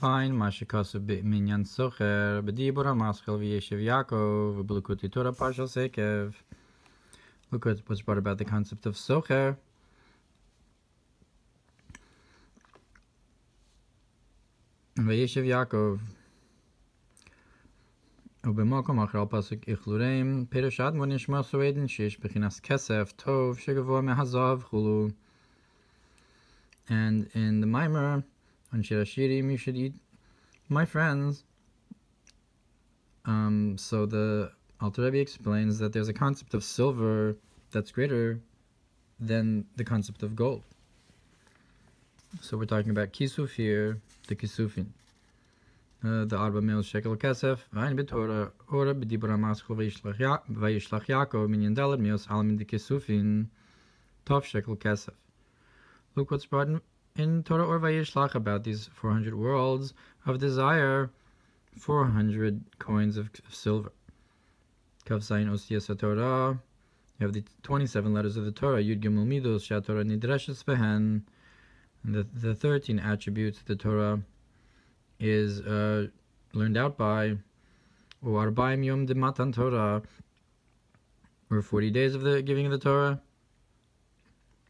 find Mashikasu Minyan Socher, Bedibur Hamaschel V'Yeshiv Yaakov, V'Blukuti Torah Parshas Ekev. Look what's brought about the concept of Socher. V'Yeshiv Yaakov. ובמקום אחר על פסוק איכלורים, פרשת ונשמע סועדן שיש בחינת כסף טוב שגבוה מהזהב חולו. And in the Mamer, on Shir Hashirim, you should eat my friends. So the Alter Rebbe explains that there's a concept of silver that's greater than the concept of gold. So we're talking about kisuf here, the kisufin. The Arba Mil Shekel Kesef, Vayan B'Torah, Ora B'Dibur HaMaschel Vayishlach Yaakov, Minyan Daled Mios Alamin the Kisufin, Tov Shekel Kesef. Look what's brought in Torah or Vayishlach about these 400 worlds of desire, 400 coins of silver. Kav Zayin Osiyas HaTorah, you have the 27 letters of the Torah, Yud Gimel Midos, Shatorah Nidreshes Behen, and the 13 attributes of the Torah is learned out by Arba'im Yom de Matan Torah, or 40 days of the giving of the Torah.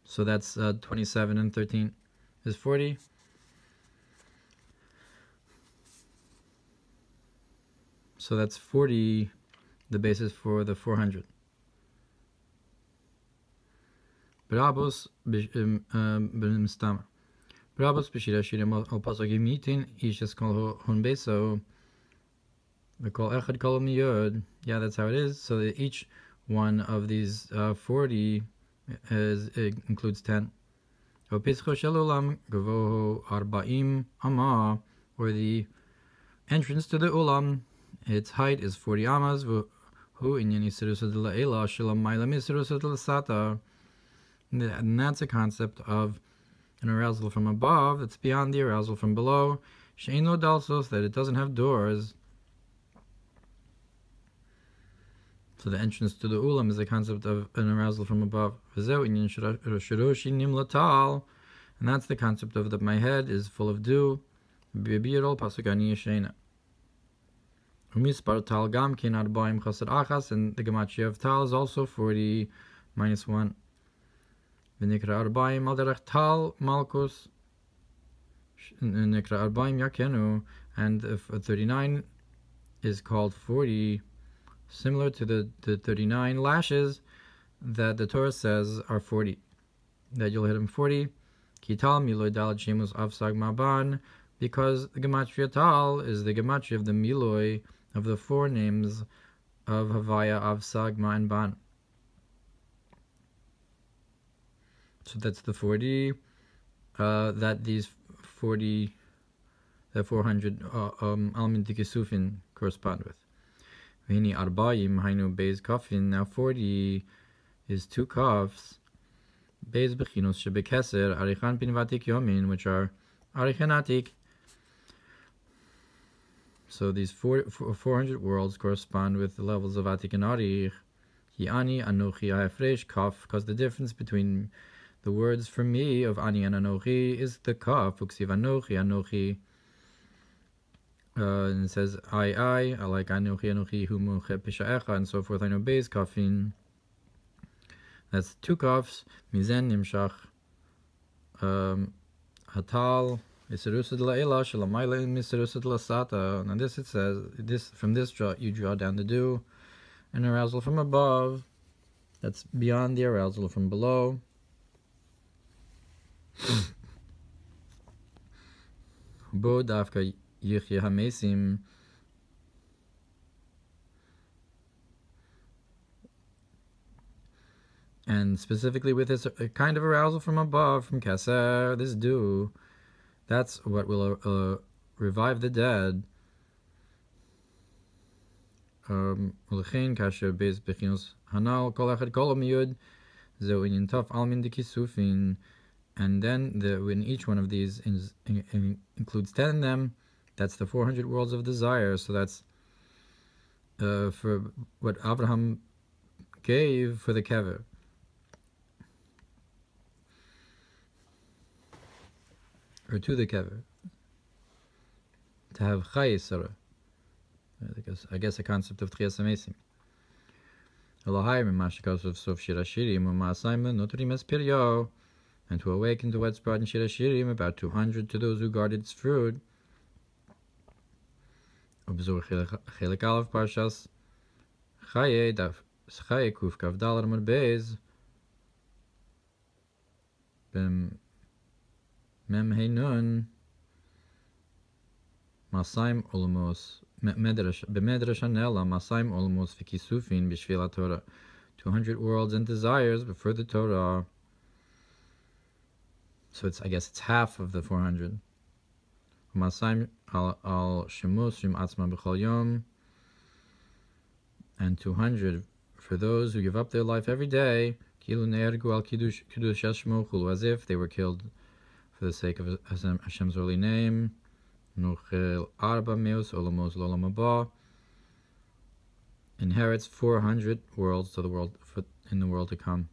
So that's 27 and 13 is 40. So that's 40, the basis for the 400. Brabos b'mistamar. Brabos b'shir hashirim al pasuk imitin ish es kol hon beso v'kol echad kol miyod. Yeah, that's how it is. So that each one of these 40 includes 10. O pischo shel ulam gavoho arba'im ama, or the entrance to the ulam, its height is 40 amas. Hu inyan yisirusat la'ela shalom ma'ila misirusat l'sata. And that's a concept of an arousal from above that's beyond the arousal from below. She'ein lo dalsos, that it doesn't have doors. So the entrance to the ulam is the concept of an arousal from above. And that's the concept of that my head is full of dew. And the gematria of tal is also 40 minus 1. V'nikra arba'im al derech tal malkus. Nikra arba'im yakenu. And 39 is called 40, similar to the 39 lashes that the Torah says are 40. That you'll hit them 40. Kital miloi dalad shemus avsag maban. Because the gematria tal is the gematria of the miloi of the four names of Havaya, Avsag, Ma, and Ban. So that's the 40 that these 40, the 400 Almin Dikisufin correspond with. V'hini arba'im hainu beis kafin. Now 40 is 2 kafs. Beis bechinos shebekeser arichan pin vatik yomin, which are arichan atik. So these 400 worlds correspond with the levels of atik and arich. Hi ani anochi ha'efresh kaf, because the difference between the words for me of ani and anochi is the kaf. Uksiv anochi. And it says I like anochi hu moche pisha'echa, and so forth. I know beis kafin. That's 2 kafs. Mizen nimshach hatal isirusad la'ela shalamayla misirusad la'sata. And this it says, from this you draw down the dew, an arousal from above that's beyond the arousal from below. Bo dafka yichya hamesim. And specifically with this kind of arousal from above, from Keser, this dew, that's what will revive the dead. Kasher beis bechinos hanal kol echad kol miyud zeu inyan taf almin dikisufin. And then when each one of these includes 10 in them, that's the 400 worlds of desire. So that's for what Avraham gave for the kever. Or to the kever. to have Chayeh Sarah. I guess a concept of Tchias HaMesim. And to awaken to what's brought in Shir HaShirim, about 200 to those who guarded its fruit. Chelik Aleph Parshas Chayeh, Chayeh Kuf Kav Dalar Amud Beis, Mem Hey Nun, Masaim Olamos, B'Medrash Anela, Masaim Olamos V'Kisufin B'Shvil HaTorah, 200 worlds and desires before the Torah. So I guess it's half of the 400. Masaim al Shemus Shim Atzma B'Chol Yom, and 200 for those who give up their life every day, Kilu Ne'ergu al Kiddush Hashmo Chulu, as if they were killed for the sake of Hashem's holy name. Nuchel Arba Meus Olamos L'Olam Haba, inherits 400 worlds to the world in the world to come.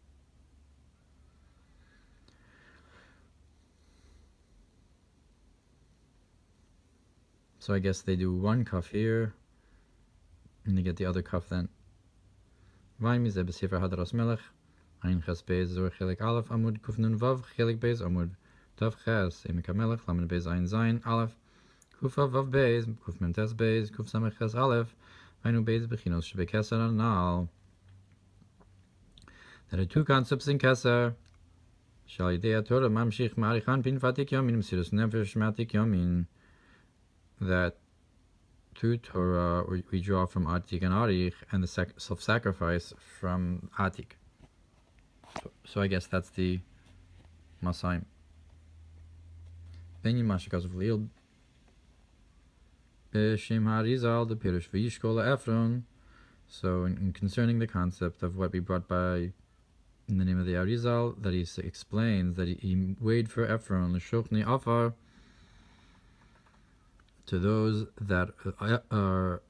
So I guess they do one kaf here, and they get the other kaf then. Vayan mizeh b'sefer Hadaras Melech, Ein Ches Beis Zor Chelik Aleph Amud Kuf Nun Vav Chelik Beis Amud Tav Ches Emek HaMelech Lamed Beis Ein Zayin Aleph Kuf Vav Beis Kuf Mem Tes Beis Kuf Samech Ches Aleph Vainu Beis Bechinos Shebe Keser Anal. There are two concepts in Keser. Shal Yidei HaTorah Mamshich Ma'arichan Bin Fatik Yomin Msirus Nefesh Matik Yomin, that through Torah we draw from Atik and Arich, and the self-sacrifice from Atik. So I guess that's the Masaim. Then Yimashikaz of Lil B'Shem HaRizal the Pirush V'Yishkol Efron. So in concerning the concept of what we brought by in the name of the Arizal, that he explains that he weighed for Efron L'Shochni Afar, to those that are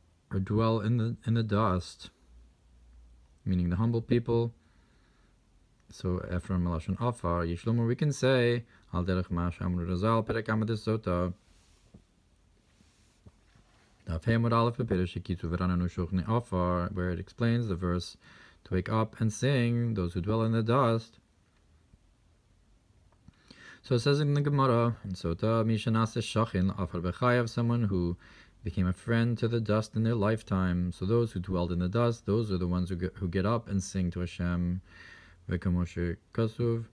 dwell in the dust, meaning the humble people. So Efron Melashon Afar Yishlomo, we can say Al Derech Mash Amru Razal Perek Amadis Sota Daf Hey Amud Aleph B'Pirush Yikitu V'Rananu Shochni Afar, where it explains the verse to wake up and sing those who dwell in the dust. So it says in the Gemara, and Sota Mishanase Shachin Afar B'Chayav, someone who became a friend to the dust in their lifetime. So those who dwelled in the dust, those are the ones who get up and sing to Hashem. V'Kamoshe Kasuv,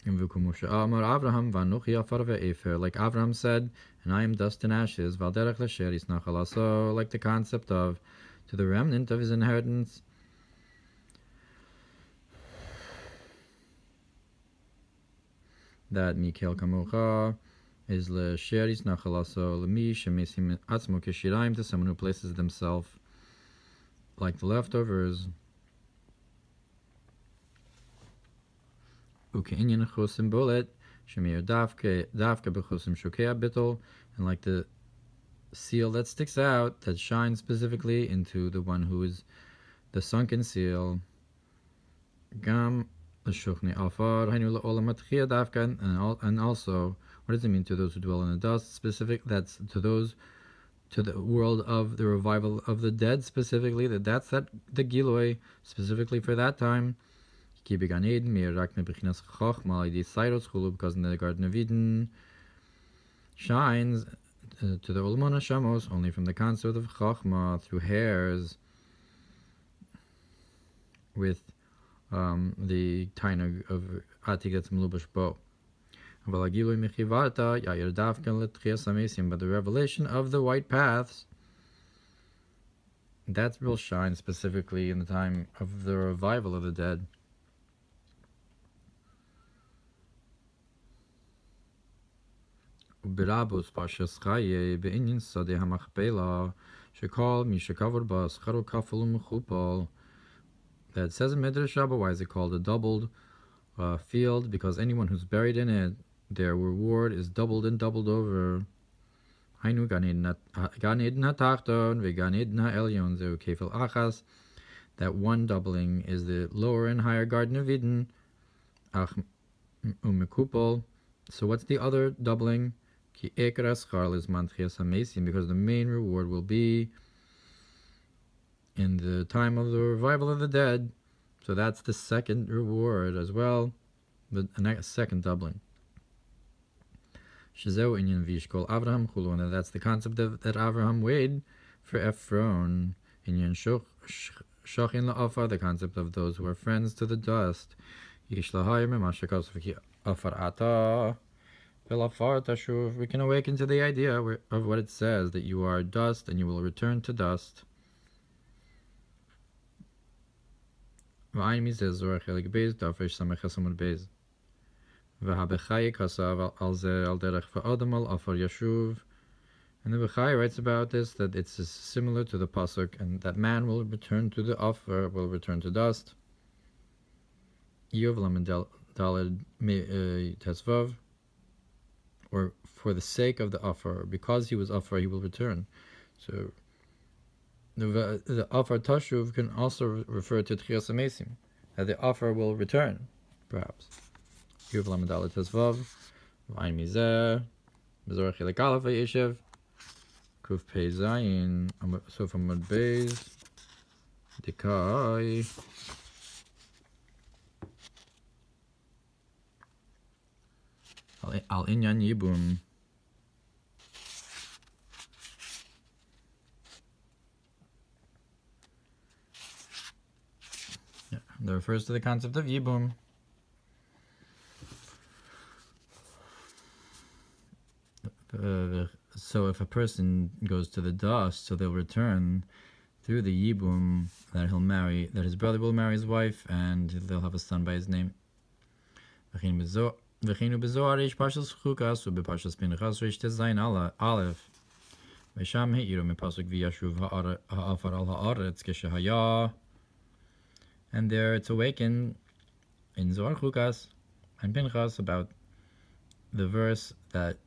and V'Kamoshe Amar Avraham V'Anuchi Afar Ve'Efer, like Avraham said, and I am dust and ashes. V'Alderech L'Sher Yisnachal Aso, like the concept of to the remnant of his inheritance. That Mikel Kamocha is L'Sher Yisnachal Aso L'mi Shemesim Atzmo Keshiraim, to someone who places themselves like the leftovers. Uke'inyan Chosim Bolet Shemir Davke B'Chosim Shokea Bitol, and like the seal that sticks out, that shines specifically into the one who is the sunken seal. Gam L'Shochni Afar Hainu L'Olam Atchia Davka, and also what does it mean to those who dwell in the dust? That's to those, to the world of the revival of the dead specifically. That's the Giloi specifically for that time. Because in the Garden of Eden shines to the Ulmon Hashamos only from the concept of Chachma through hairs with the tainug of Atik that's Melubash Bo. But the revelation of the white paths, that will shine specifically in the time of the revival of the dead. Birabus Parshas Chayeh be'inyan sadeh hamachpela shekol mishakavur bas charu kaful mechupal. That says in Midrash Rabbah, why is it called a doubled field? Because anyone who's buried in it, their reward is doubled and doubled over. Hainu gan eden hatachton vegan eden ha'elyon zeu kefil achas. That one doubling is the lower and higher Garden of Eden. Ach umekupal. So what's the other doubling? Ki ekras chal is mantchias hamesim, because the main reward will be in the time of the revival of the dead. So that's the second reward as well, but a second doubling. Shezeu inyan vishkol Avraham chulu, and that's the concept of that Avraham weighed for Efron. Inyan shochin la'afar, the concept of those who are friends to the dust. Yish lahayim emashakos v'ki afar ata v'lafar tashuv. We can awaken to the idea of what it says, that you are dust and you will return to dust. V'ayin mizeh zorah chelik beis dafresh samech hasamud beis. And the Chayeh writes about this, that it's similar to the pasuk, and that man will return to the offer, will return to dust. Or for the sake of the offer, because he was offer, he will return. So the offer tashuv can also refer to tchias hamesim, that the offer will return, perhaps. Yuv Lamadal Tezvav, Vayan Mizeh, Bezorah Chilek Aleph Yeshiv, Kuf Pei Zayin, so from Mud Beis, Dikai, Al Inyan Yibum. Yeah, that refers to the concept of Yibum. So if a person goes to the dust, so they'll return through the yibum, that he'll marry, that his brother will marry his wife, and they'll have a son by his name. V'chinu bezohar ish Parshas chukas u'beparshas pinchas reish tezayin aleph v'sham heiru mepasuk v'yashuv ha'afar al ha'aretz keshehaya. And there it's awakened in Zohar chukas and Pinchas about the verse that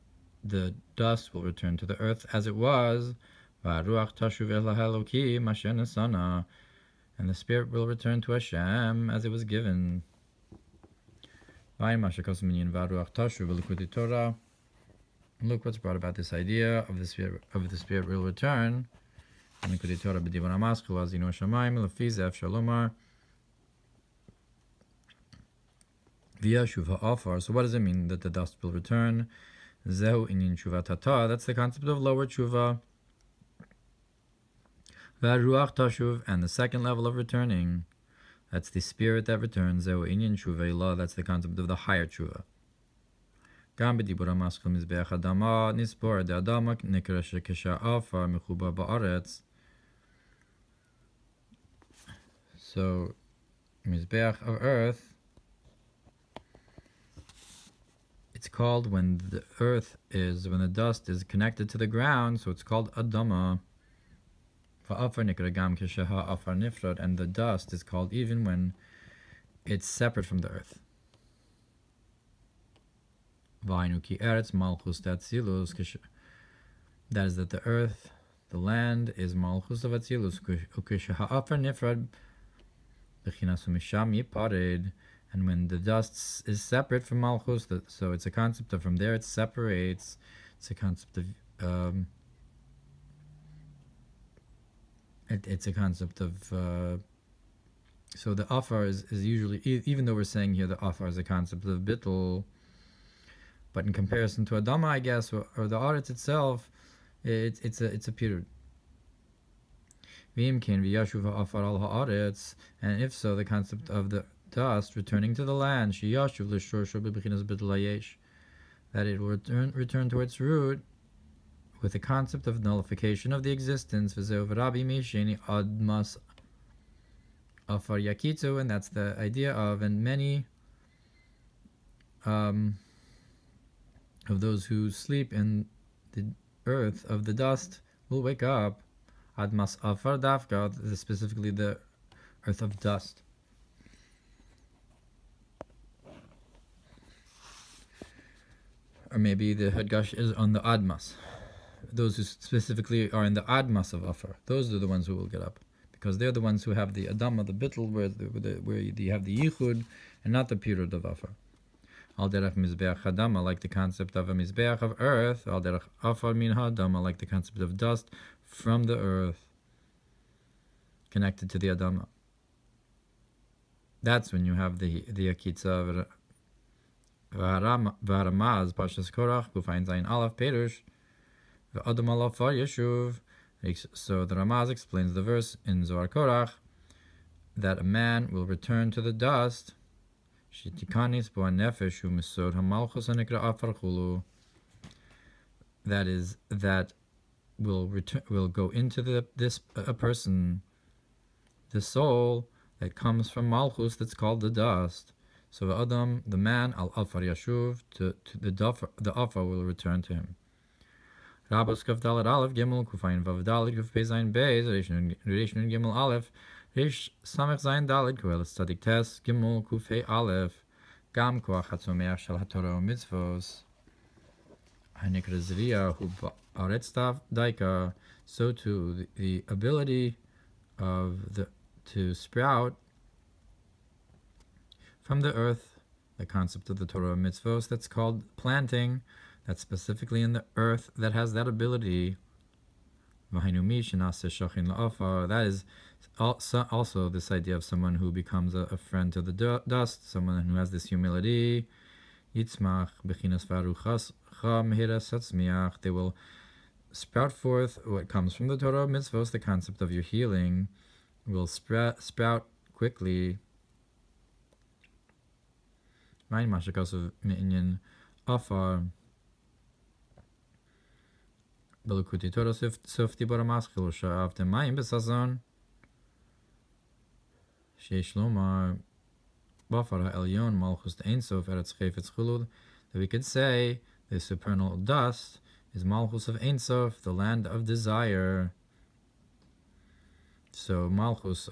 the dust will return to the earth as it was, and the spirit will return to Hashem as it was given. Look what's brought about this idea of the spirit will return. So what does it mean that the dust will return? That's the concept of lower tshuva. And the second level of returning, that's the spirit that returns. That's the concept of the higher tshuva. So, Mizbeach of earth, it's called when the dust is connected to the ground, so it's called Adama. And the dust is called even when it's separate from the earth. That is that the earth, the land, is Malchus of Atzilus. And when the dust is separate from Malchus, so it's a concept of from there it separates. It's a concept of so the offer is usually, even though we're saying here the offer is a concept of bittul, but in comparison to Adama, I guess, or the Aretz itself, it's a period. And if so, the concept of the dust returning to the land, that it will return to its root with the concept of nullification of the existence, and that's the idea of, and many of those who sleep in the earth of the dust will wake up, admas afar dafka, specifically the earth of dust. Or maybe the Hadgash is on the Admas. Those who specifically are in the Admas of Afar, those are the ones who will get up. Because they're the ones who have the Adama, the Bittul, where you have the Yichud, and not the period of Afar. Al derech mizbeach hadama, like the concept of a mizbeach of earth. Al derech afar min hadama, like the concept of dust from the earth, connected to the adama. That's when you have the akitza v'haramaz Parshas Korach Kufayin Zayin Aleph Perush v'adam alafar yeshuv. So the Ramaz explains the verse in Zohar Korach that a man will return to the dust. Shitikanis bo nefesh hu misod hamalchus hanikra afar chulu. That is, that will go into a person, the soul that comes from malchus, that's called the dust. So Adam, the man, al afar yashuv, to the afar will return to him. Rabos kaf dalet aleph gimel kufayin vav dalet kuf pei zayin beis reishnun gimel aleph reish samech zayin dalet kuelas tzadik tes gimel kuf hei aleph gam koach hatzomeach shel hatorah mitzvos hanikra zriya hu ba'aretz daika. So too the ability of to sprout from the earth, the concept of the Torah mitzvos, that's called planting, that's specifically in the earth, that has that ability. That is also this idea of someone who becomes a friend to the dust, someone who has this humility. They will sprout forth what comes from the Torah mitzvos, the concept of your healing, will sprout quickly. Mein mashakasu minyan afar belukuti Torah softi baramaschilu sha'avte mayim besazon sheish lomar bafar ha'elyon malchus ein sof eretz chayfetz chulud. That we could say the supernal dust is malchus of ein sof, the land of desire. So malchus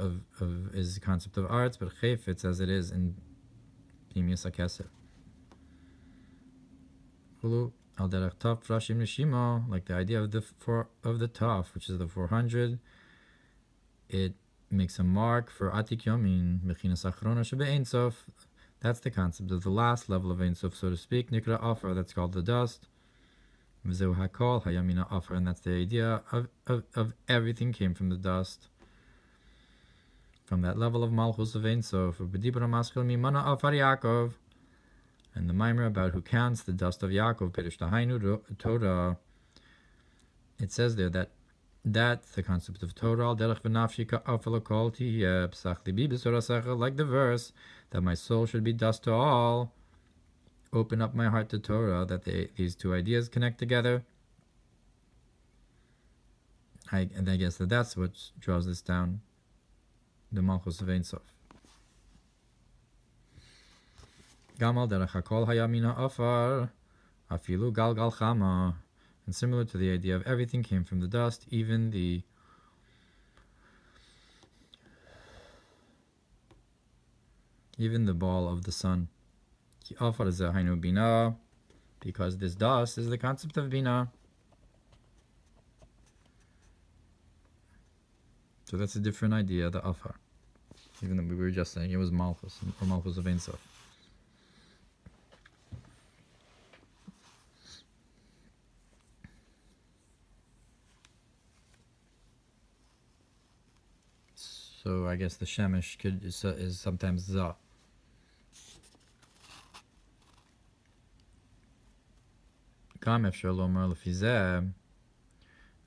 is the concept of arts, but chayfetz, as it is in Pnimius HaKesef. Chulu al derech taf rashim neshima, like the idea of the taf, which is the 400. It makes a mark for atik yomin mechinas achrona shebe ein sof. That's the concept of the last level of ein sof, so to speak. Nikra afar, that's called the dust. V'zeu hakol hayamina afar, and that's the idea of everything came from the dust, from that level of malchus of ein sof. B'dibra maschil mimana afar Yaakov, and the Mamer about who counts the dust of Yaakov, Perish Tahainu Torah. It says there that the concept of Torah, derech v'nafshika afalokol tiyeh psach libi b'sorasecha, like the verse that my soul should be dust to all. Open up my heart to Torah, that these two ideas connect together. And I guess that's what draws this down, the malchus of ein sof. Gamal derech hakol hayamina afar afilu galgal chama. And similar to the idea of everything came from the dust, even the ball of the sun. Ki afar zahainu bina, because this dust is the concept of bina. So that's a different idea, the afar. Even though we were just saying it was malchus, or malchus of ein sof. So I guess the shemesh is sometimes za.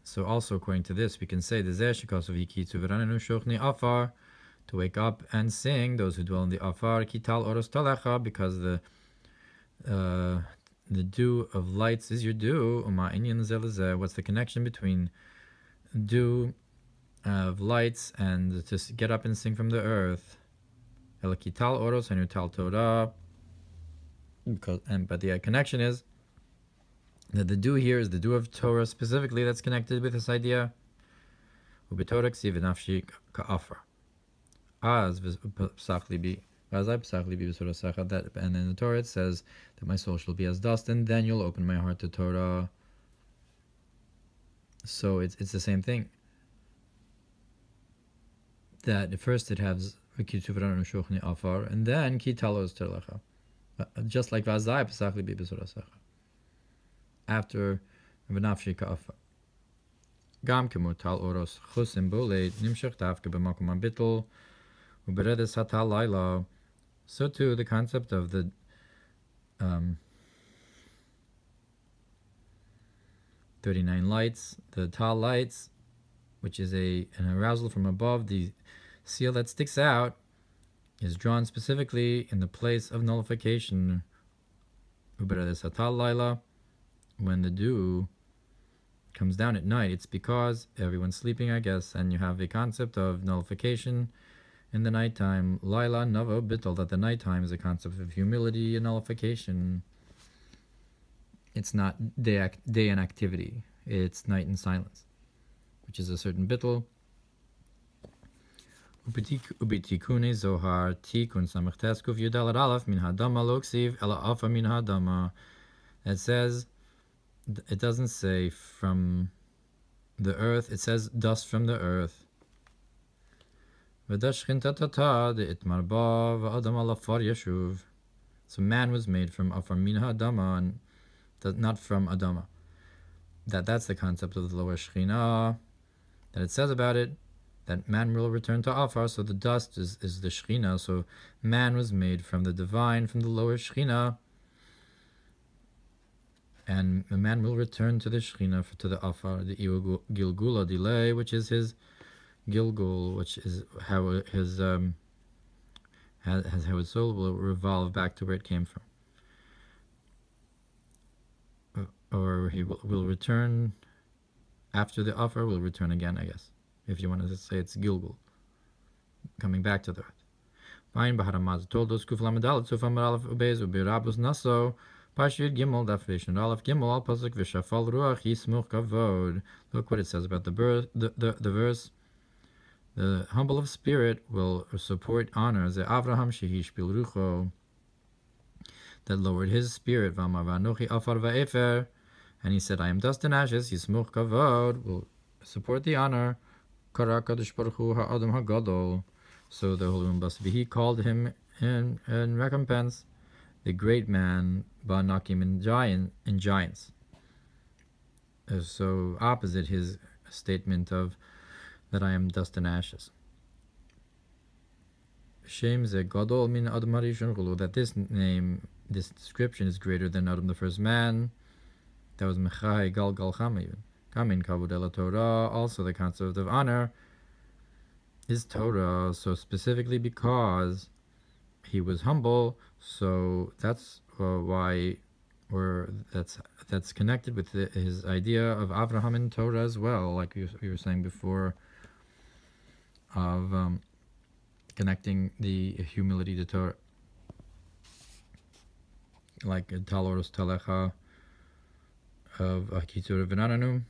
So also according to this, we can say to wake up and sing, those who dwell in the afar, kital oros talacha, because the dew of lights is your dew. What's the connection between dew of lights and to get up and sing from the earth? Elakital oros and utal Torah. But the connection is that the dew here is the dew of Torah specifically, that's connected with this idea. Ubetorah ksiv v'nafshi ka'afar. Az psach libi, that, and in the Torah it says that my soul shall be as dust, and then you'll open my heart to Torah. So it's the same thing. That first it has and then ki talos terlecha. just like Vazai Pesach Libi B'Sorasecha. After V'nafshi Ka'afa. Gam Kemu Tal Oros Chusim Boleit Nimshach Davke B'Makom HaBittel U'Beredes Hatal Laila. So too the concept of the 39 lights, the Tal lights, which is an arousal from above, the seal that sticks out, is drawn specifically in the place of nullification. U'Beredes Hatal Laila. When the dew comes down at night, it's because everyone's sleeping, I guess, and you have a concept of nullification in the nighttime. Laila Navo Bittel, that the nighttime is a concept of humility and nullification. It's not day and activity, it's night and silence, which is a certain bittel. Ubitikune Zohar Tikun Samachtes Kuf Yudal Alaf Min Hadama Loksiv Ela Afa Min Hadama. It says, it doesn't say from the earth, it says dust from the earth. So man was made from Afar Min Hadama, and not from Adama. That's the concept of the lower Shekhinah, that it says about it, that man will return to Afar, so the dust is the Shekhinah, so man was made from the divine, from the lower Shekhinah, and the man will return to the Shekhinah, to the Afar, the Gilgula delay, which is his Gilgul, which is how his how his soul will revolve back to where it came from. Or he will return after the Afar, will return again, I guess, if you want to say it's Gilgul, coming back to the earth. Vayan Baharamaz told us Kuf Lamadal Sufam Alaf Ubez Ubirabus Naso Pashid Gimel Dafration Alaf Gimel Al Pasuk Vishafal Ruach Yismuch Kavod. Look what it says about the verse. The humble of spirit will support honor. The Avraham Shehish Bilrucho, that lowered his spirit. Vamar Vanochi Afar Va'efer, and he said, I am dust and ashes. Yismuch Kavod will support the honor. Kara Kadosh Baruch Hu Ha'adam Hagadol. So the Holy One Blessed be He called him in recompense the great man, Ba'anakim, in giants. So opposite his statement of that I am dust and ashes. Shem ze gadol min Adam harishon chulu, that this name, this description is greater than Adam the first man. That was Mechai Gal Gal Chama even. Kamin Kavod El Torah, also the concept of honor is Torah. So specifically because he was humble, so that's why, or that's connected with his idea of Avraham and Torah as well, like we were saying before, of connecting the humility to Torah, like Taloros Telecha of Kitzur V'Nananu.